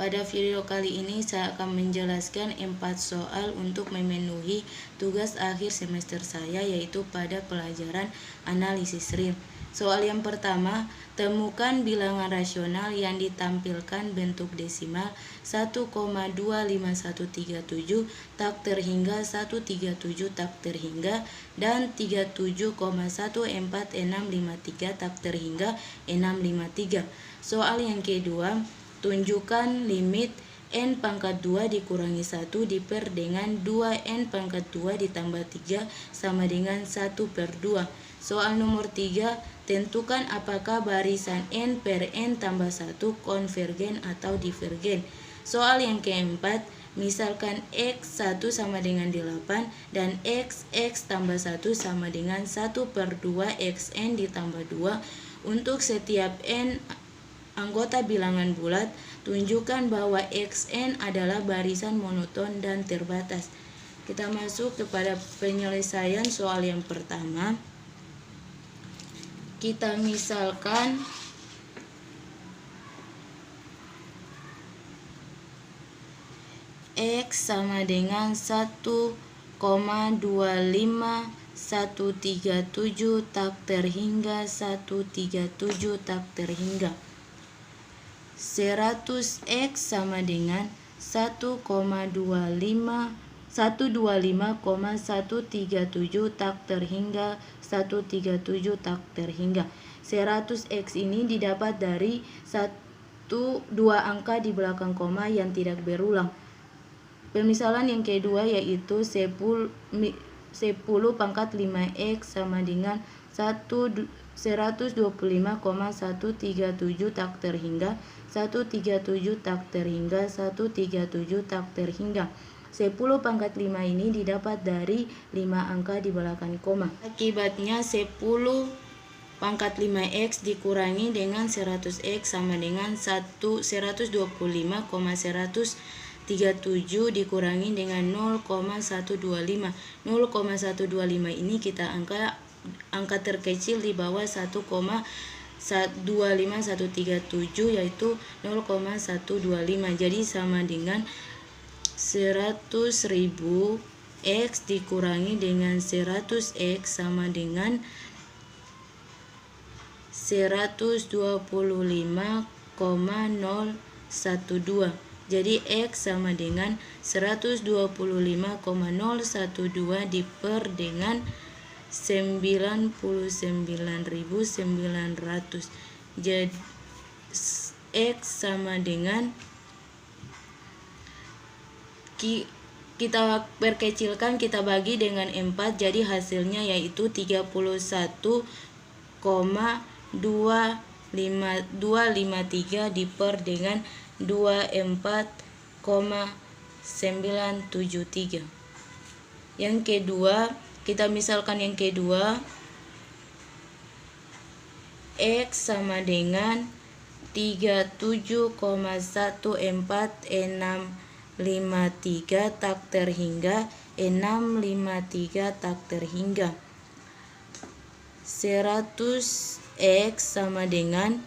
Pada video kali ini saya akan menjelaskan 4 soal untuk memenuhi tugas akhir semester saya, yaitu pada pelajaran analisis real. Soal yang pertama, temukan bilangan rasional yang ditampilkan bentuk desimal 1,25137 tak terhingga 137 tak terhingga dan 37,1463 tak terhingga 653. Soal yang kedua, tunjukkan limit n pangkat 2 dikurangi 1 diper dengan 2n pangkat 2 ditambah 3 sama dengan 1/2. Soal nomor 3, tentukan apakah barisan n per n tambah 1 konvergen atau divergen. Soal yang keempat, misalkan x1 sama dengan 8 dan x tambah 1 sama dengan 1/2 xn ditambah 2. Untuk setiap n anggota bilangan bulat, tunjukkan bahwa xn adalah barisan monoton dan terbatas. Kita masuk kepada penyelesaian soal yang pertama. Kita misalkan x sama dengan 1,25137 tak terhingga 137 tak terhingga. 100x sama dengan 125,137 tak terhingga 137 tak terhingga. 100x ini didapat dari dua angka di belakang koma yang tidak berulang. Pemisalan yang kedua yaitu 10 pangkat 5x sama dengan 125,137 tak terhingga 137 tak terhingga 137 tak terhingga. 10 pangkat 5 ini didapat dari 5 angka di belakang koma. Akibatnya 10 pangkat 5x dikurangi dengan 100x sama dengan 125,137 dikurangi dengan 0,125. 0,125 ini kita angka terkecil di bawah 1,25137 yaitu 0,125. Jadi sama dengan 100.000 x dikurangi dengan 100x sama dengan 125,012. Jadi x sama dengan 125,012 diper dengan 99.900. Jadi x sama dengan, kita perkecilkan, kita bagi dengan 4, jadi hasilnya yaitu 31,253 diper dengan 24,973. Yang kedua, kita misalkan yang kedua, x sama dengan 37,1463 tak terhingga 653 tak terhingga. 100x sama dengan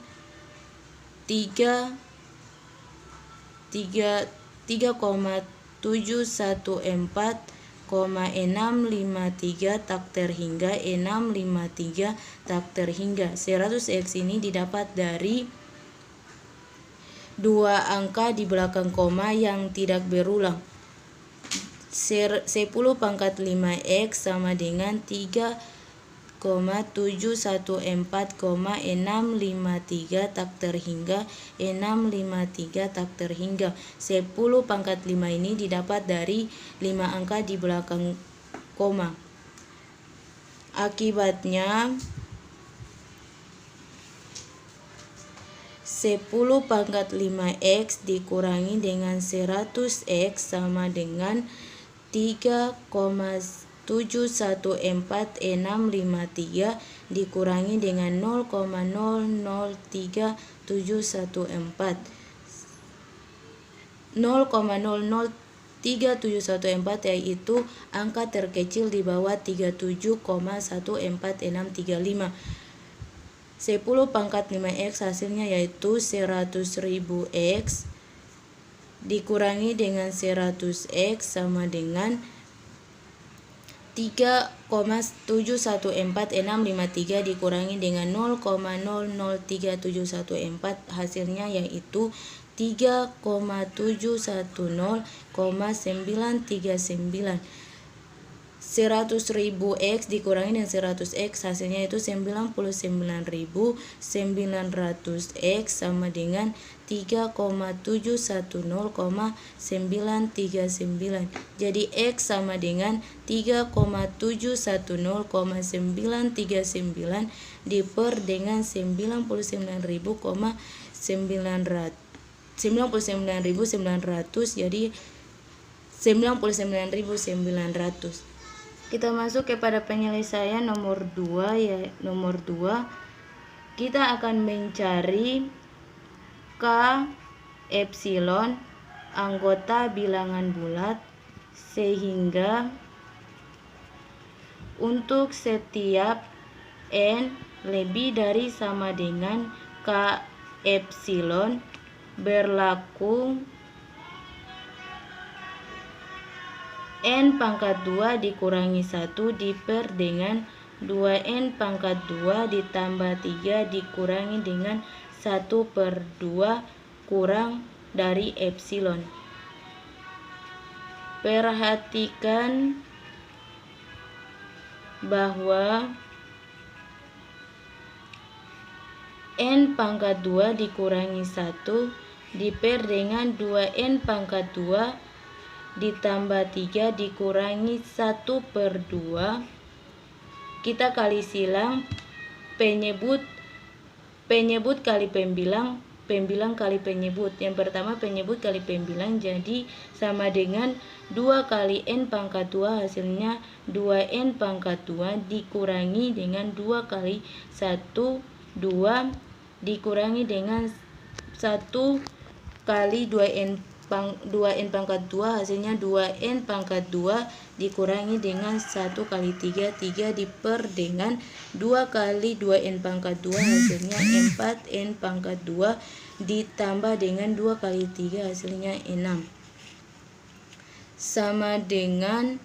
3,714,653 tak terhingga 653 tak terhingga. 100x ini didapat dari dua angka di belakang koma yang tidak berulang. 10 pangkat 5x sama dengan 3,714,653 tak terhingga 653 tak terhingga. 10 pangkat 5 ini didapat dari 5 angka di belakang koma. Akibatnya 10 pangkat 5x dikurangi dengan 100x sama dengan 3,714,653 dikurangi dengan 0,003714. 0,00314 yaitu angka terkecil di bawah 37,1465. 10 pangkat 5x hasilnya yaitu 100.000 x dikurangi dengan 100x sama dengan 3,7146553 dikurangi dengan 0,003714, hasilnya yaitu 3,710,939. 100.000 X dikurangi dengan 100x, hasilnya itu 99.900 X sama dengan 3,710,939. Jadi X sama dengan 3,710,939 diper dengan 99.900, jadi 99.900. Kita masuk kepada penyelesaian nomor 2 ya. Nomor 2 kita akan mencari K epsilon anggota bilangan bulat, sehingga untuk setiap n lebih dari sama dengan K epsilon berlaku n pangkat 2 dikurangi 1 diper dengan 2n pangkat 2 ditambah 3 dikurangi dengan 1/2 kurang dari epsilon. Perhatikan bahwa n pangkat 2 dikurangi 1 diper dengan 2n pangkat 2 ditambah 3 dikurangi 1/2. Kita kali silang penyebut kali pembilang, pembilang kali penyebut. Yang pertama penyebut kali pembilang, jadi sama dengan 2 kali n pangkat 2, hasilnya 2n pangkat 2 dikurangi dengan 2 kali 1, 2 dikurangi dengan 1 kali 2n pangkat 2, hasilnya 2n pangkat 2 dikurangi dengan 1 kali 3, 3 diper dengan 2 kali 2n pangkat 2, hasilnya 4n pangkat 2 ditambah dengan 2 kali 3, hasilnya 6. Sama dengan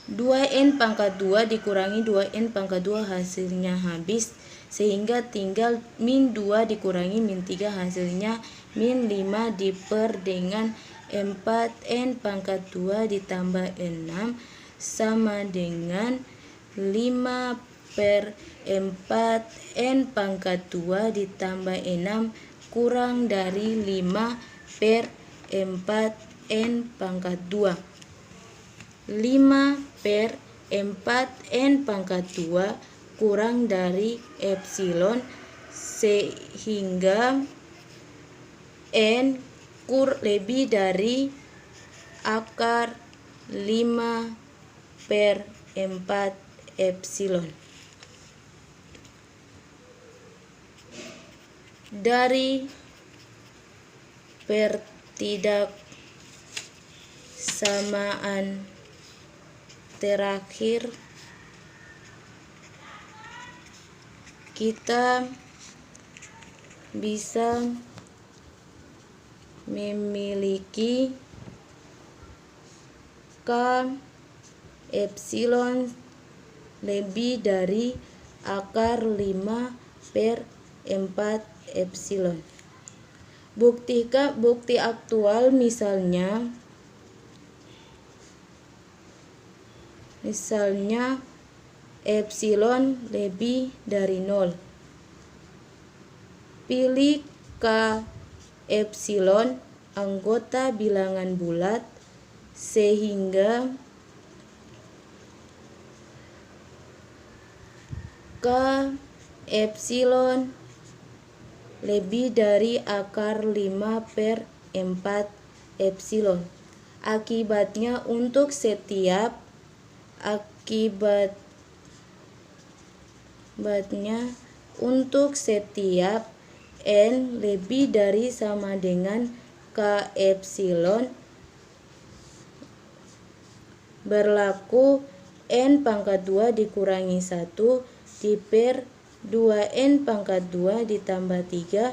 2n pangkat 2 dikurangi 2n pangkat 2, hasilnya habis, sehingga tinggal min 2 dikurangi min 3, hasilnya min 5 diper dengan 4n pangkat 2 ditambah 6 sama dengan 5/4n pangkat 2 ditambah 6 kurang dari 5/4n pangkat 2. 5/4n pangkat 2 kurang dari epsilon, sehingga n lebih dari akar 5/4 epsilon. Dari pertidaksamaan terakhir, kita bisa memiliki K epsilon lebih dari akar 5/4 epsilon. Bukti aktual misalnya epsilon lebih dari 0. Pilih K epsilon anggota bilangan bulat, sehingga K epsilon lebih dari akar 5/4 epsilon. Akibatnya untuk setiap n lebih dari sama dengan K epsilon berlaku n pangkat 2 dikurangi 1 diper 2n pangkat 2 ditambah 3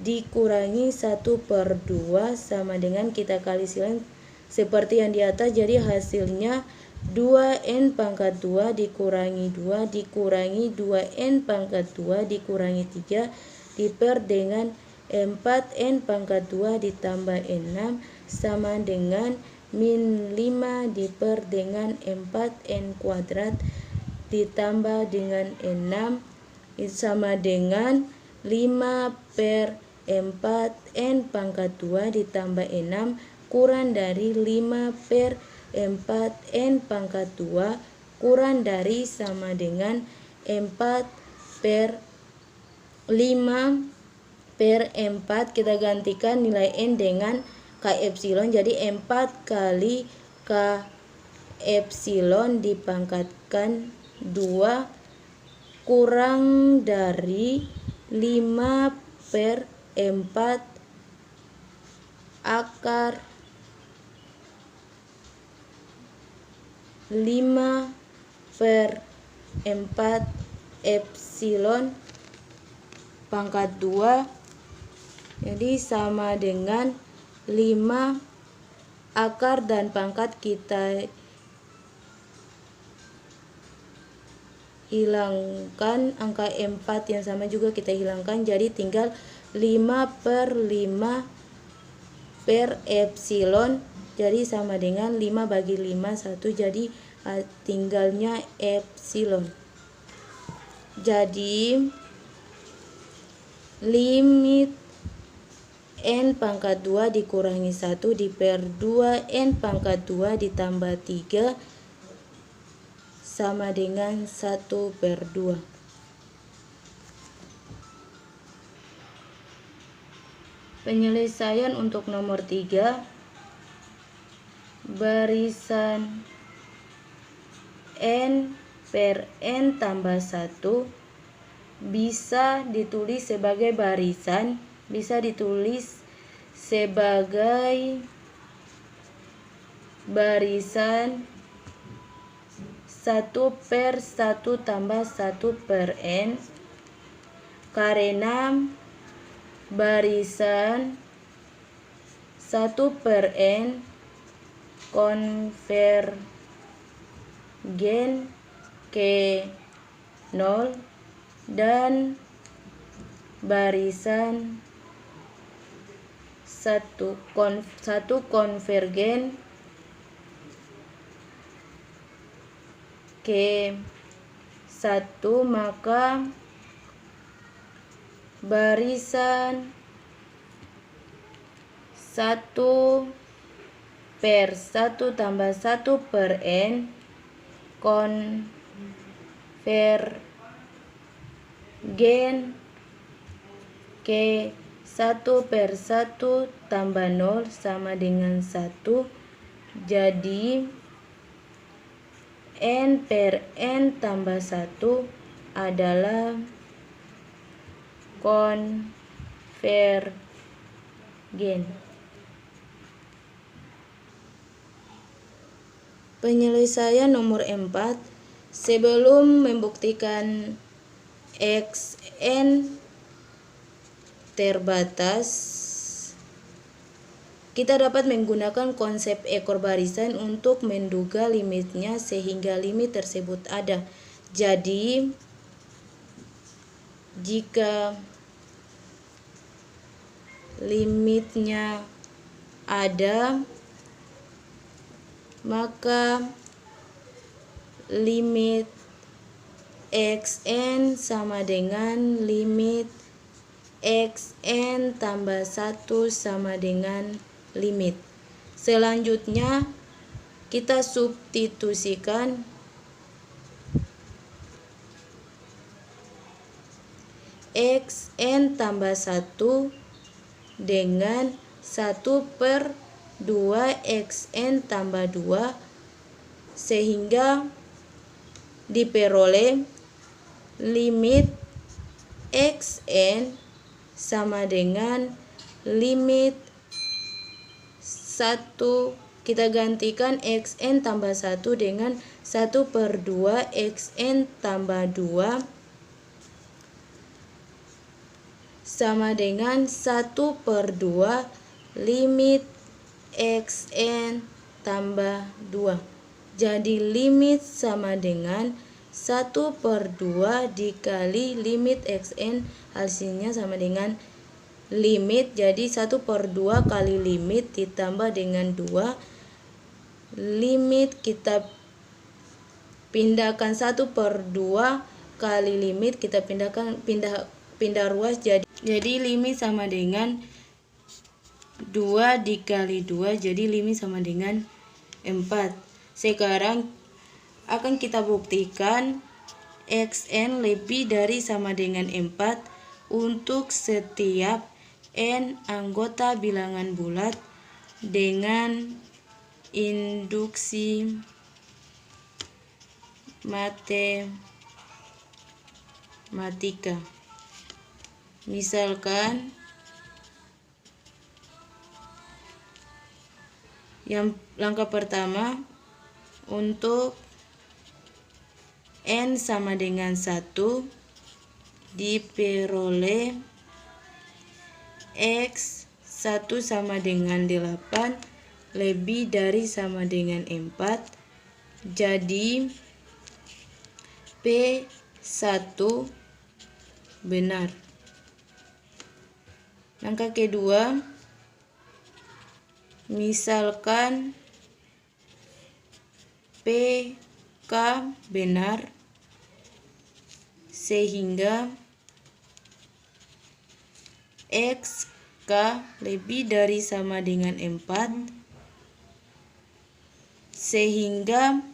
dikurangi 1/2 sama dengan kita kali silang seperti yang di atas. Jadi hasilnya 2n pangkat 2 dikurangi 2 dikurangi 2n pangkat 2 dikurangi 3 diper dengan 4n pangkat 2 ditambah 6 sama dengan min 5 diper dengan 4n kuadrat ditambah dengan 6 sama dengan 5/4n pangkat 2 ditambah 6 kurang dari 5/4n pangkat 2 kurang dari sama dengan 4/5/4. Kita gantikan nilai n dengan K epsilon, jadi 4 kali K epsilon dipangkatkan 2 kurang dari 5/4 akar 5/4 epsilon pangkat 2, jadi sama dengan 5 akar dan pangkat kita hilangkan, angka 4 yang sama juga kita hilangkan, jadi tinggal 5/5 per epsilon, jadi sama dengan 5 bagi 5 1, jadi tinggalnya epsilon. Jadi limit n pangkat 2 dikurangi 1 diper 2n pangkat 2 ditambah 3 sama dengan 1/2. Penyelesaian untuk nomor 3, barisan n per n tambah 1 bisa ditulis sebagai barisan, bisa ditulis sebagai barisan 1/1 tambah 1/n, karena barisan 1/n konvergen ke 0 dan barisan 1 konvergen ke 1, maka barisan 1/1 tambah 1/n konvergen ke 1/1 tambah 0 sama dengan 1, jadi n per n tambah 1 adalah konvergen. Penyelesaian nomor 4, sebelum membuktikan xn terbatas, kita dapat menggunakan konsep ekor barisan untuk menduga limitnya sehingga limit tersebut ada. Jadi jika limitnya ada, maka limit xn sama dengan limit xn tambah 1 sama dengan limit. Selanjutnya kita substitusikan xn tambah 1 dengan 1/2 xn tambah 2 sehingga diperoleh limit xn sama dengan limit 1, kita gantikan xn tambah 1 dengan 1/2 xn tambah 2 sama dengan 1/2 limit xn tambah 2. Jadi limit sama dengan 1/2 dikali limit xn, hasilnya sama dengan limit, jadi 1/2 kali limit ditambah dengan 2. Limit kita pindahkan 1/2 kali limit, kita pindah ruas, jadi limit sama dengan 2 dikali 2, jadi limit sama dengan 4. Sekarang akan kita buktikan xn lebih dari sama dengan 4 untuk setiap n anggota bilangan bulat dengan induksi matematika. Misalkan yang langkah pertama, untuk n sama dengan 1 diperoleh x 1 sama dengan 8 lebih dari sama dengan 4, jadi P1 benar. Langkah kedua, misalkan PK benar, sehingga XK lebih dari sama dengan 4, sehingga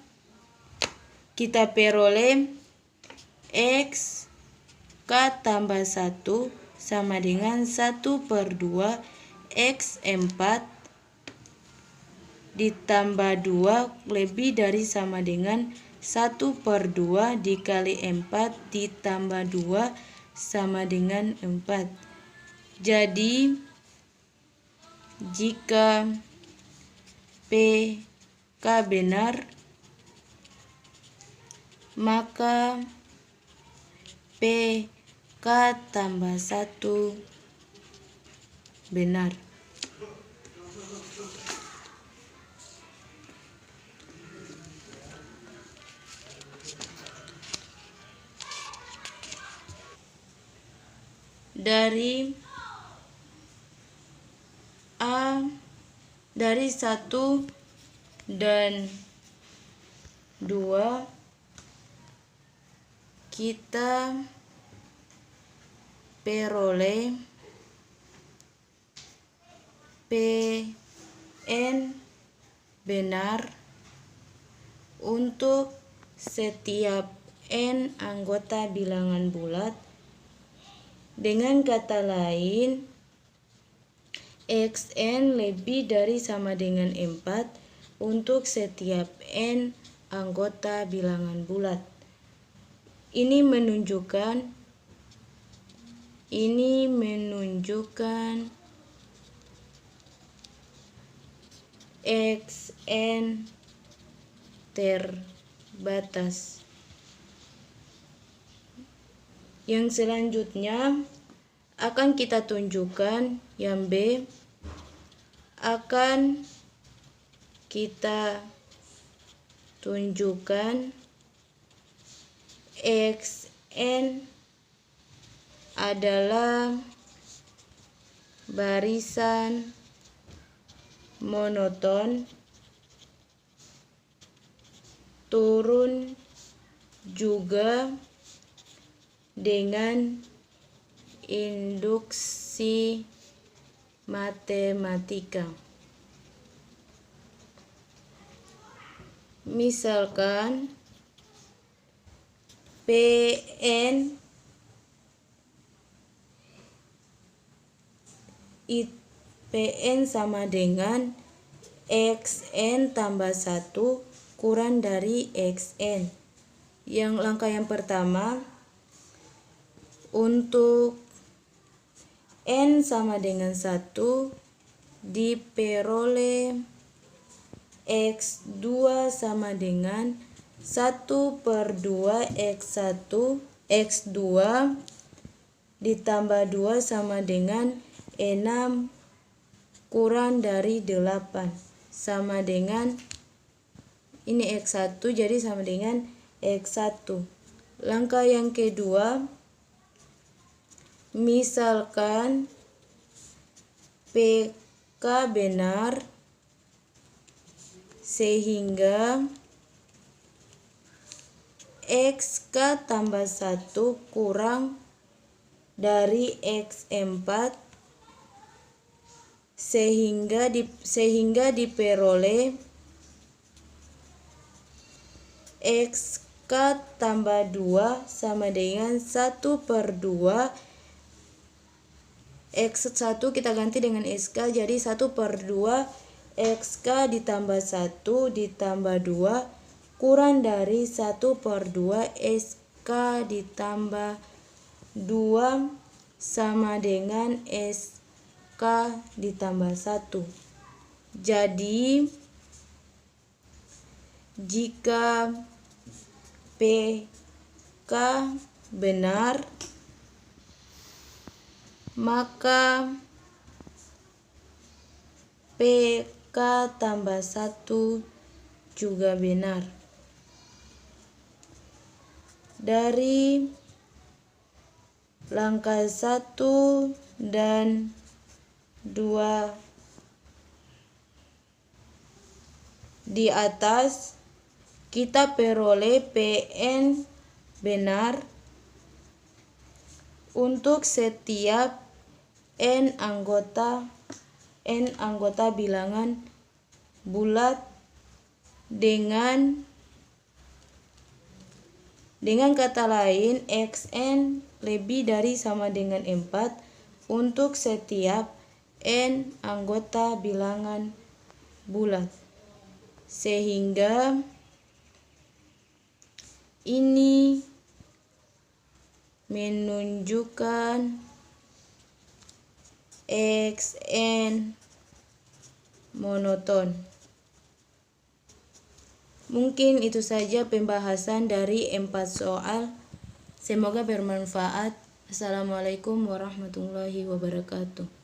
kita peroleh XK tambah 1 sama dengan 1/2 X4 ditambah 2 lebih dari sama dengan 1/2 dikali 4 ditambah 2 sama dengan 4. Jadi jika PK benar, maka PK tambah 1 benar. Dari 1 dan 2 kita peroleh PN benar untuk setiap n anggota bilangan bulat. Dengan kata lain, xn lebih dari sama dengan 4 untuk setiap n anggota bilangan bulat. Ini menunjukkan xn terbatas. Yang selanjutnya akan kita tunjukkan yang B, akan kita tunjukkan xn adalah barisan monoton turun juga dengan induksi matematika. Misalkan PN sama dengan xn tambah 1 kurang dari xn. Yang langkah yang pertama, untuk n sama dengan 1 diperoleh x2 sama dengan 1/2 x2 ditambah 2 sama dengan 6 kurang dari 8 sama dengan ini X1 jadi sama dengan X1. Langkah yang kedua, misalkan PK benar sehingga XK tambah 1 kurang dari X4 sehingga diperoleh XK tambah 2 sama dengan 1/2. X1 kita ganti dengan SK jadi 1/2 XK ditambah 1 ditambah 2 kurang dari 1/2 SK ditambah 2 sama dengan SK ditambah 1. Jadi jika PK benar, maka PK tambah 1 juga benar. Dari langkah 1 dan 2 di atas, kita peroleh PN benar untuk setiap N anggota bilangan bulat dengan kata lain Xn lebih dari sama dengan 4 untuk setiap N anggota bilangan bulat. Sehingga ini menunjukkan Xn monoton. Mungkin itu saja pembahasan dari 4 soal. Semoga bermanfaat. Assalamualaikum warahmatullahi wabarakatuh.